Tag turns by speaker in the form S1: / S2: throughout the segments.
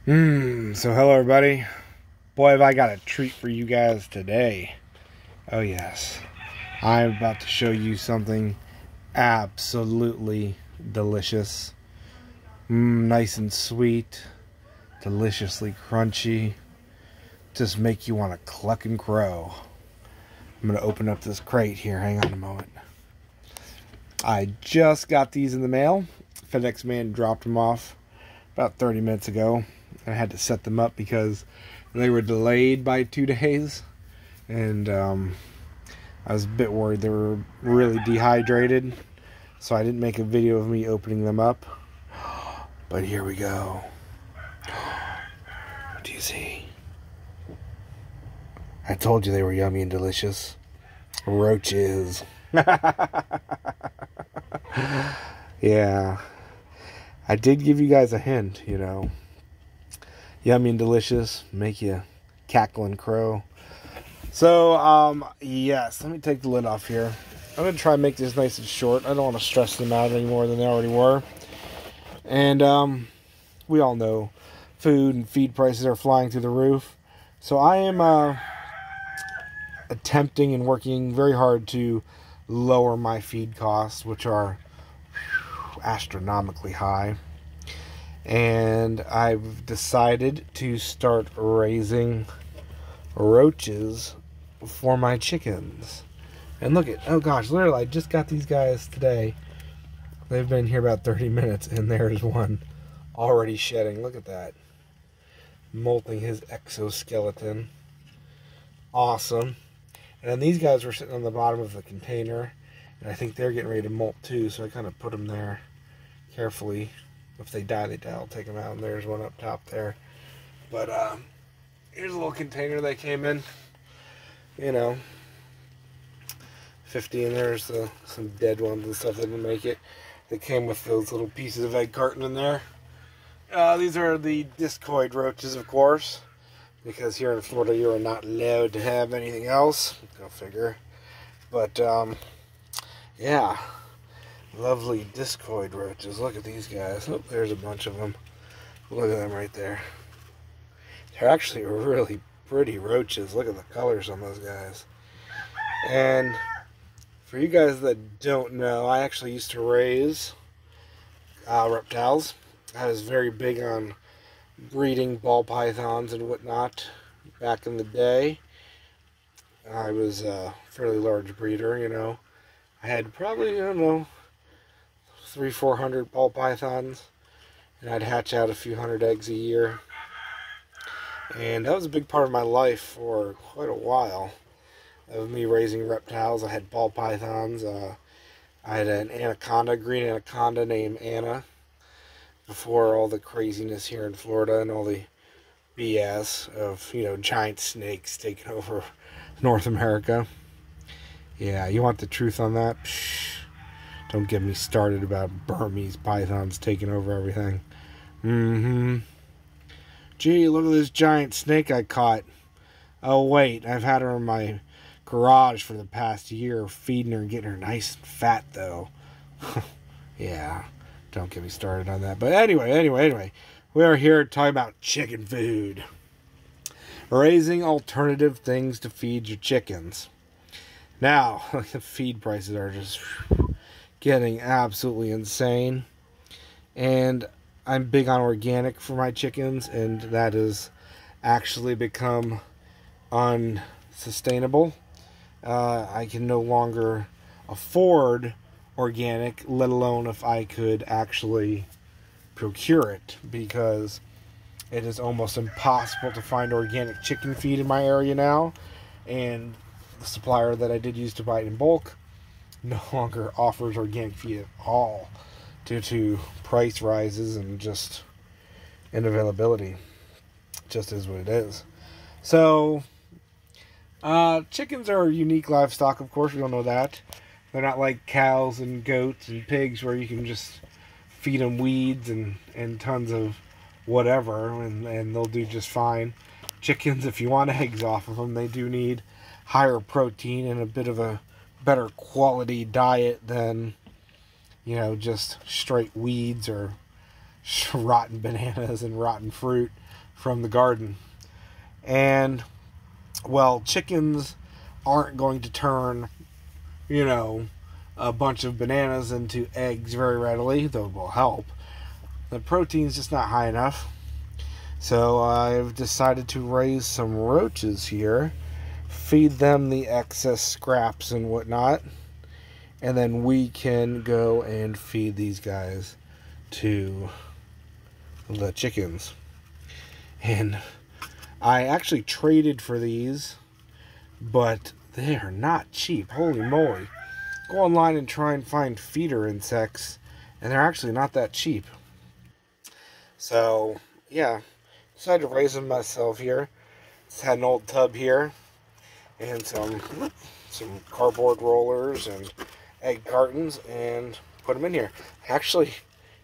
S1: So hello everybody. Boy, have I got a treat for you guys today. Oh yes. I'm about to show you something absolutely delicious. Nice and sweet. Deliciously crunchy. Just make you want to cluck and crow. I'm going to open up this crate here. Hang on a moment. I just got these in the mail. FedEx man dropped them off about 30 minutes ago. I had to set them up because they were delayed by 2 days. And I was a bit worried they were really dehydrated. So I didn't make a video of me opening them up. But here we go. What do you see? I told you they were yummy and delicious. Roaches. Yeah. I did give you guys a hint, you know. Yummy and delicious. Make you cackle and crow. So, yes. Let me take the lid off here. I'm going to try and make this nice and short. I don't want to stress them out any more than they already were. And, we all know food and feed prices are flying through the roof. So I am, attempting and working very hard to lower my feed costs, which are astronomically high. And I've decided to start raising roaches for my chickens. And look at, oh gosh, literally I just got these guys today. They've been here about 30 minutes and there's one already shedding. Look at that. Molting his exoskeleton. Awesome. And then these guys were sitting on the bottom of the container. And I think they're getting ready to molt too. So I kind of put them there carefully. If they die, they die. I'll take them out. And there's one up top there. But here's a little container they came in. You know, 50 in there. There's some dead ones and stuff that didn't make it. They came with those little pieces of egg carton in there. These are the discoid roaches, of course. Because here in Florida, you are not allowed to have anything else. Go figure. But, yeah. Lovely discoid roaches. Look at these guys. Oh, there's a bunch of them. Look at them right there. They're actually really pretty roaches. Look at the colors on those guys. And for you guys that don't know, I actually used to raise reptiles. I was very big on breeding ball pythons and whatnot back in the day. I was a fairly large breeder, you know. I had probably, I don't know, 300-400 ball pythons, and I'd hatch out a few hundred eggs a year. And that was a big part of my life for quite a while, of me raising reptiles. I had ball pythons. I had an anaconda, green anaconda named Anna, before all the craziness here in Florida and all the BS of, you know, giant snakes taking over North America. Yeah, you want the truth on that? Psh, don't get me started about Burmese pythons taking over everything. Gee, look at this giant snake I caught. Oh, wait, I've had her in my garage for the past year, feeding her and getting her nice and fat, though. Yeah. Don't get me started on that. But anyway, we are here talking about chicken food. Raising alternative things to feed your chickens. Now, the feed prices are just getting absolutely insane. And I'm big on organic for my chickens, and that has actually become unsustainable. I can no longer afford organic, let alone if I could actually procure it, because it is almost impossible to find organic chicken feed in my area now, and the supplier that I did use to buy it in bulk no longer offers organic feed at all due to price rises and just unavailability. Just is what it is. So chickens are unique livestock, of course, we all know that. They're not like cows and goats and pigs where you can just feed them weeds and tons of whatever, and they'll do just fine. Chickens, if you want eggs off of them, they do need higher protein and a bit of a better quality diet than, you know, just straight weeds or rotten bananas and rotten fruit from the garden. And, well, chickens aren't going to turn, you know, a bunch of bananas into eggs very readily, though it will help. The protein's just not high enough. So I've decided to raise some roaches here, feed them the excess scraps and whatnot, and then we can go and feed these guys to the chickens. And I actually traded for these, but they are not cheap. Holy moly. Go online and try and find feeder insects, and they're actually not that cheap. So, yeah, decided to raise them myself here. Just had an old tub here, and some cardboard rollers and egg cartons, and put them in here. I actually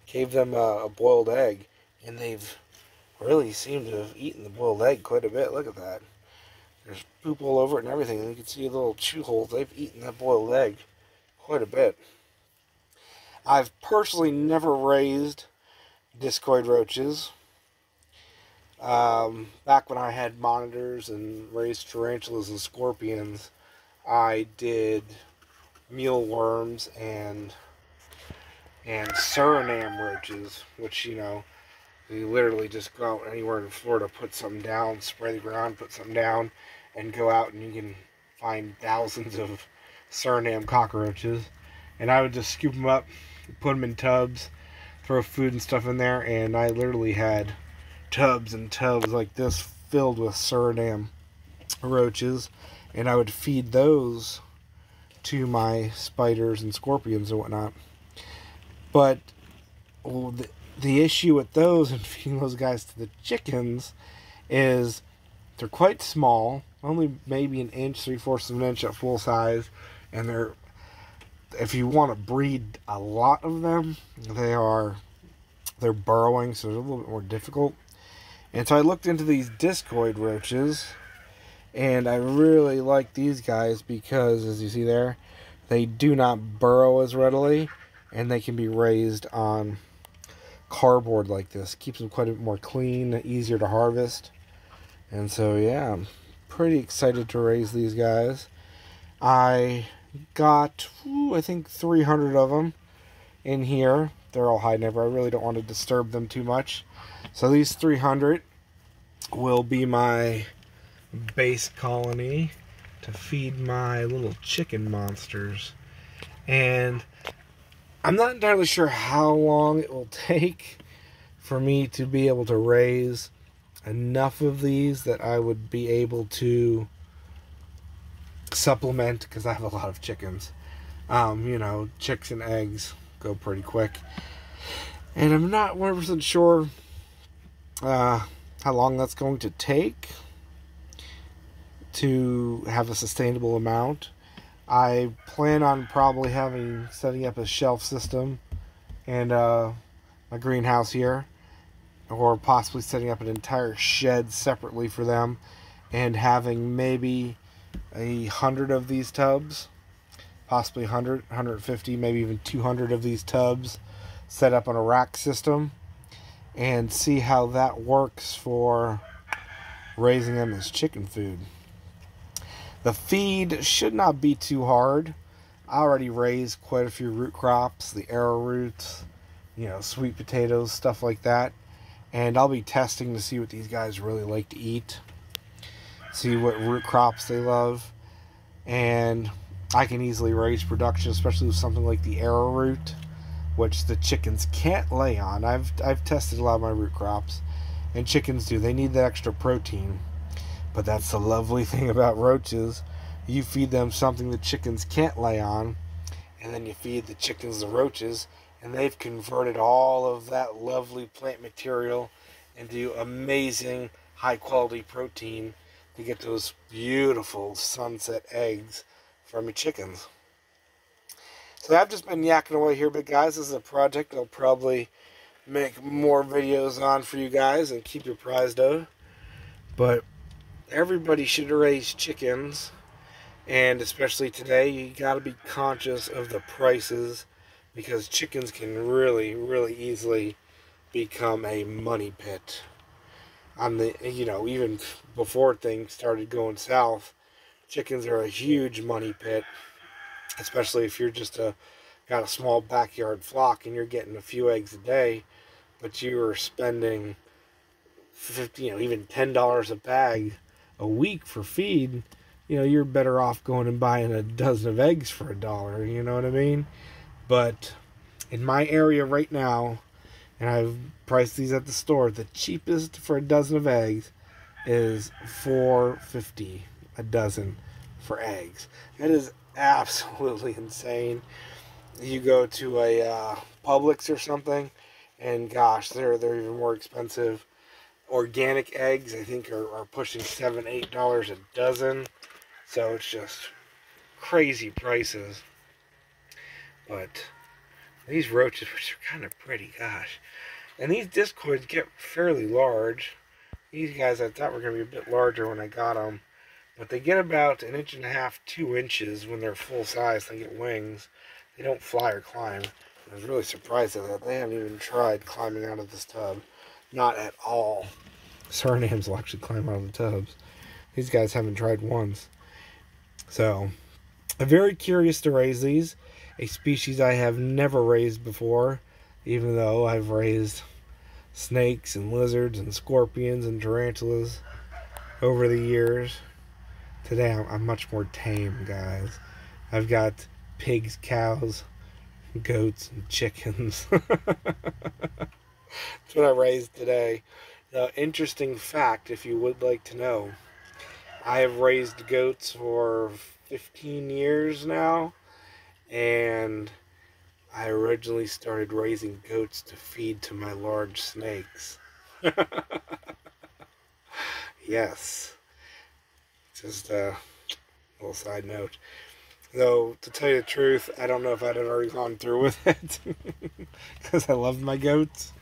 S1: gave them a boiled egg, and they've really seemed to have eaten the boiled egg quite a bit. Look at that. There's poop all over it and everything, and you can see little chew holes. They've eaten that boiled egg quite a bit. I've personally never raised discoid roaches. Back when I had monitors and raised tarantulas and scorpions, I did mealworms and Suriname roaches, which, you know, you literally just go out anywhere in Florida, put something down, spray the ground, put something down, and go out and you can find thousands of Suriname cockroaches. And I would just scoop them up, put them in tubs, throw food and stuff in there, and I literally had tubs and tubs like this filled with Suriname roaches, and I would feed those to my spiders and scorpions and whatnot. But the issue with those and feeding those guys to the chickens is they're quite small, only maybe an inch, 3/4 of an inch at full size, and if you want to breed a lot of them, they're burrowing, so it's a little bit more difficult. And so I looked into these discoid roaches, and I really like these guys because, as you see there, they do not burrow as readily, and they can be raised on cardboard like this. Keeps them quite a bit more clean, easier to harvest. And so, yeah, I'm pretty excited to raise these guys. I got, I think, 300 of them in here. They're all hiding everywhere. I really don't want to disturb them too much. So these 300 will be my base colony to feed my little chicken monsters. And I'm not entirely sure how long it will take for me to be able to raise enough of these that I would be able to supplement, because I have a lot of chickens. You know, chicks and eggs go pretty quick. And I'm not 100% sure how long that's going to take to have a sustainable amount. I plan on probably setting up a shelf system and my greenhouse here, or possibly setting up an entire shed separately for them and having maybe 100 of these tubs, possibly 100, 150, maybe even 200 of these tubs set up on a rack system, and see how that works for raising them as chicken food. The feed should not be too hard. I already raised quite a few root crops, the arrowroots, you know, sweet potatoes, stuff like that. And I'll be testing to see what these guys really like to eat, see what root crops they love. And I can easily raise production, especially with something like the arrowroot, which the chickens can't lay on. I've tested a lot of my root crops, and chickens do. They need that extra protein. But that's the lovely thing about roaches. You feed them something the chickens can't lay on, and then you feed the chickens the roaches, and they've converted all of that lovely plant material into amazing high-quality protein to get those beautiful sunset eggs from your chickens. So I've just been yakking away here, but guys, this is a project I'll probably make more videos on for you guys and keep you apprised of. But everybody should raise chickens, and especially today, you got to be conscious of the prices, because chickens can really, really easily become a money pit. On the, even before things started going south, chickens are a huge money pit, especially if you're just got a small backyard flock and you're getting a few eggs a day, but you are spending 50, even $10 a bag a week for feed. You're better off going and buying a dozen of eggs for $1. You know what I mean? But in my area right now, and I've priced these at the store, the cheapest for a dozen of eggs is $4.50 a dozen for eggs. That is absolutely insane. You go to a Publix or something, and gosh, they're even more expensive. Organic eggs, I think, are pushing $7, $8 a dozen. So it's just crazy prices. But these roaches, which are kind of pretty, gosh. And these discoids get fairly large. These guys I thought were going to be a bit larger when I got them. But they get about 1.5 inches, 2 inches when they're full size. They get wings. They don't fly or climb. I was really surprised at that. They haven't even tried climbing out of this tub. Not at all. Surinamese will actually climb out of the tubs. These guys haven't tried once. So, I'm very curious to raise these. A species I have never raised before, even though I've raised snakes and lizards and scorpions and tarantulas over the years. Today I'm much more tame, guys. I've got pigs, cows, goats, and chickens. That's what I raised today. Now, interesting fact, if you would like to know, I have raised goats for 15 years now, and I originally started raising goats to feed to my large snakes. Yes. Just a little side note. Though, to tell you the truth, I don't know if I'd already gone through with it, because I love my goats.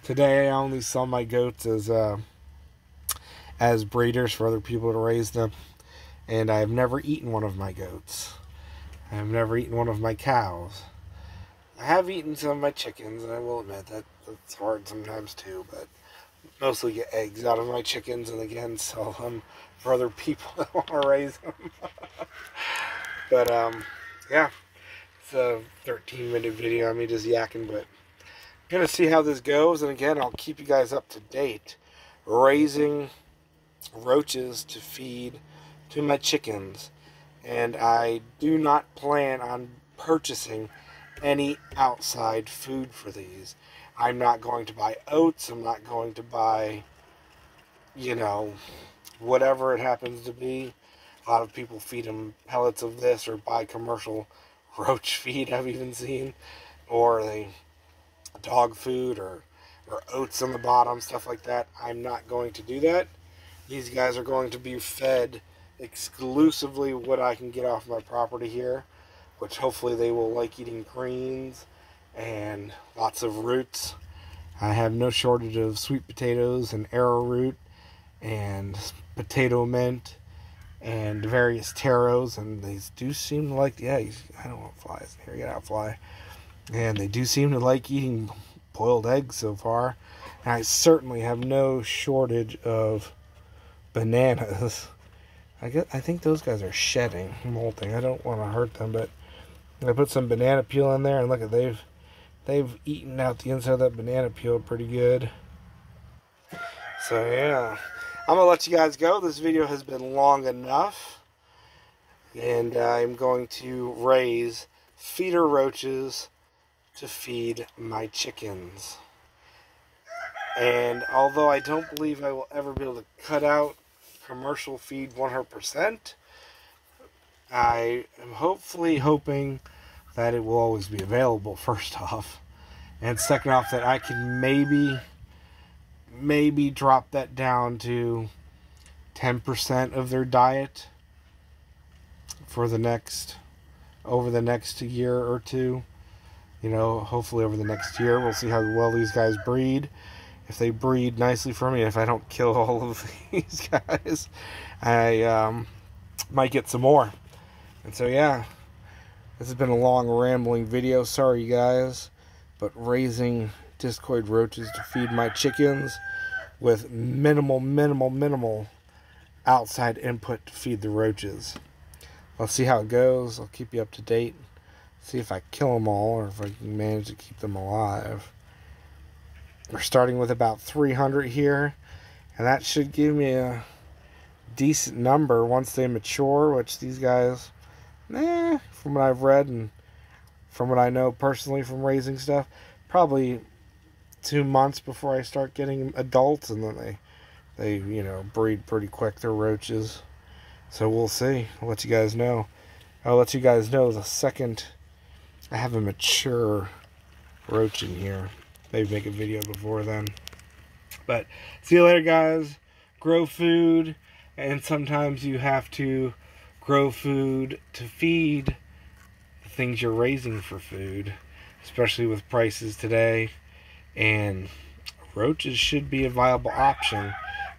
S1: Today, I only sell my goats as breeders for other people to raise them. And I have never eaten one of my goats. I have never eaten one of my cows. I have eaten some of my chickens, and I will admit that that's hard sometimes too, but mostly get eggs out of my chickens and again sell them for other people that want to raise them. But, yeah. It's a 13-minute video of me just yakking, but gonna see how this goes, and again, I'll keep you guys up to date. Raising roaches to feed to my chickens, and I do not plan on purchasing any outside food for these. I'm not going to buy oats. I'm not going to buy, whatever it happens to be. A lot of people feed them pellets of this or buy commercial roach feed, I've even seen, or they dog food or oats on the bottom, stuff like that. I'm not going to do that. These guys are going to be fed exclusively what I can get off my property here, which hopefully they will like eating greens and lots of roots. I have no shortage of sweet potatoes and arrowroot and potato mint and various taros, and they do seem to like the eggs. I don't want flies in here. Get out, fly. And they do seem to like eating boiled eggs so far. And I certainly have no shortage of bananas. I think those guys are shedding, molting. I don't want to hurt them, but I put some banana peel in there, and look at they've eaten out the inside of that banana peel pretty good. So yeah, I'm gonna let you guys go. This video has been long enough, and I'm going to raise feeder roaches to feed my chickens. And although I don't believe I will ever be able to cut out commercial feed 100%, I am hoping that it will always be available, first off, and second off, that I can maybe drop that down to 10% of their diet for over the next year or two. Hopefully over the next year. We'll see how well these guys breed. If they breed nicely for me, if I don't kill all of these guys, I might get some more. And so yeah, this has been a long rambling video. Sorry guys, but raising discoid roaches to feed my chickens with minimal outside input to feed the roaches. Let's see how it goes. I'll keep you up to date. See if I kill them all or if I can manage to keep them alive. We're starting with about 300 here, and that should give me a decent number once they mature, which these guys, from what I've read and from what I know personally from raising stuff, probably 2 months before I start getting adults, and then they breed pretty quick. They're roaches. So we'll see. I'll let you guys know. I'll let you guys know the second I have a mature roach in here. Maybe make a video before then. But see you later, guys. Grow food, and sometimes you have to grow food to feed the things you're raising for food, especially with prices today. And roaches should be a viable option.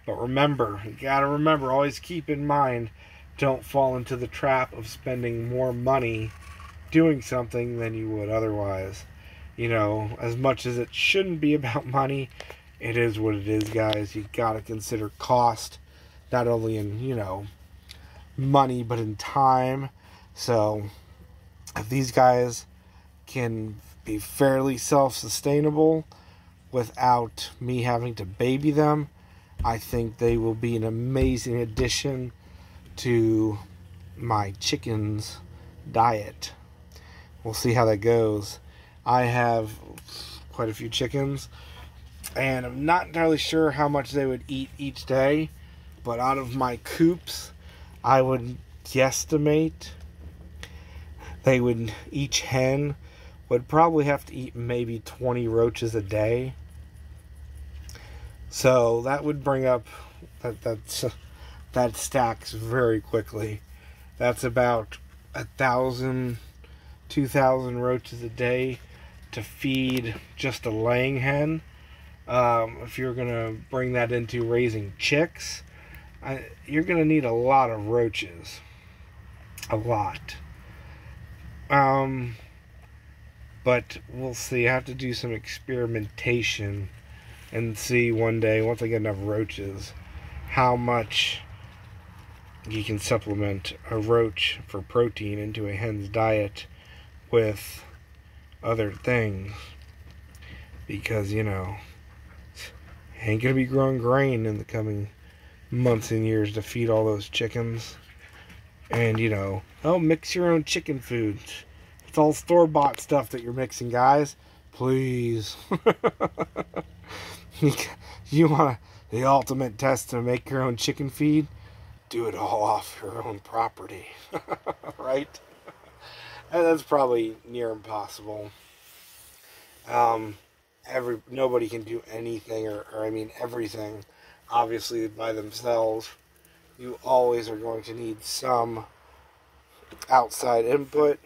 S1: But remember, you gotta remember, always keep in mind, don't fall into the trap of spending more money doing something than you would otherwise. As much as it shouldn't be about money, it is what it is, guys. You gotta consider cost, not only in, money, but in time. So, if these guys can be fairly self-sustainable without me having to baby them, I think they will be an amazing addition to my chickens' diet. We'll see how that goes. I have quite a few chickens, and I'm not entirely sure how much they would eat each day, but out of my coops, I would guesstimate each hen would probably have to eat maybe 20 roaches a day. So that would bring up, that stacks very quickly. That's about 1,000, 2,000 roaches a day to feed just a laying hen. If you're going to bring that into raising chicks, you're going to need a lot of roaches. A lot. But we'll see. I have to do some experimentation and see one day, once I get enough roaches, how much you can supplement a roach for protein into a hen's diet with other things. Because, ain't gonna be growing grain in the coming months and years to feed all those chickens. And, mix your own chicken food. It's all store-bought stuff that you're mixing, guys. Please. You want the ultimate test to make your own chicken feed? Do it all off your own property. Right? And that's probably near impossible. Nobody can do anything, or everything, obviously, by themselves. You always are going to need some outside input.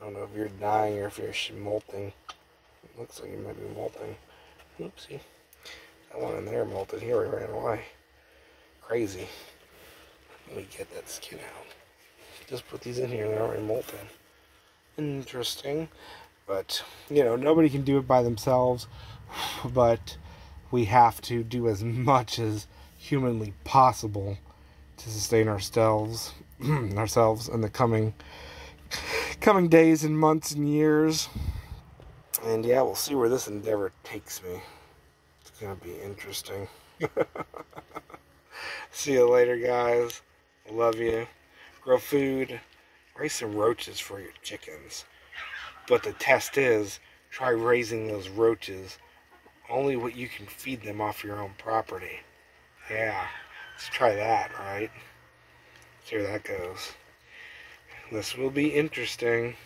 S1: I don't know if you're dying or if you're molting. It looks like you might be molting. Oopsie. That one in there molted. He already ran away. Crazy. Let me get that skin out. Just put these in here. They're already molting. Interesting. But, nobody can do it by themselves. But we have to do as much as humanly possible to sustain ourselves in the coming days and months and years. And yeah, we'll see where this endeavor takes me. It's gonna be interesting. See you later, guys. Love you. Grow food. Raise some roaches for your chickens. But the test is, try raising those roaches only what you can feed them off your own property. Yeah, let's try that, right? See where that goes. This will be interesting.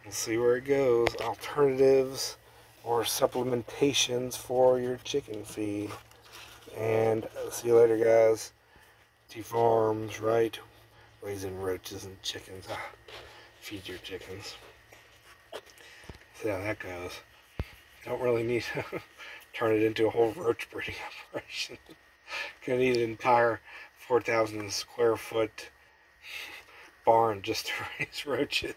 S1: We'll see where it goes. Alternatives or supplementations for your chicken feed. And see you later, guys. T-Farms, right? Raising roaches and chickens. Feed your chickens. See how that goes. Don't really need to turn it into a whole roach breeding operation. Gonna need an entire 4,000 square foot barn just to raise roaches.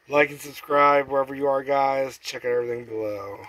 S1: Like and subscribe wherever you are, guys. Check out everything below.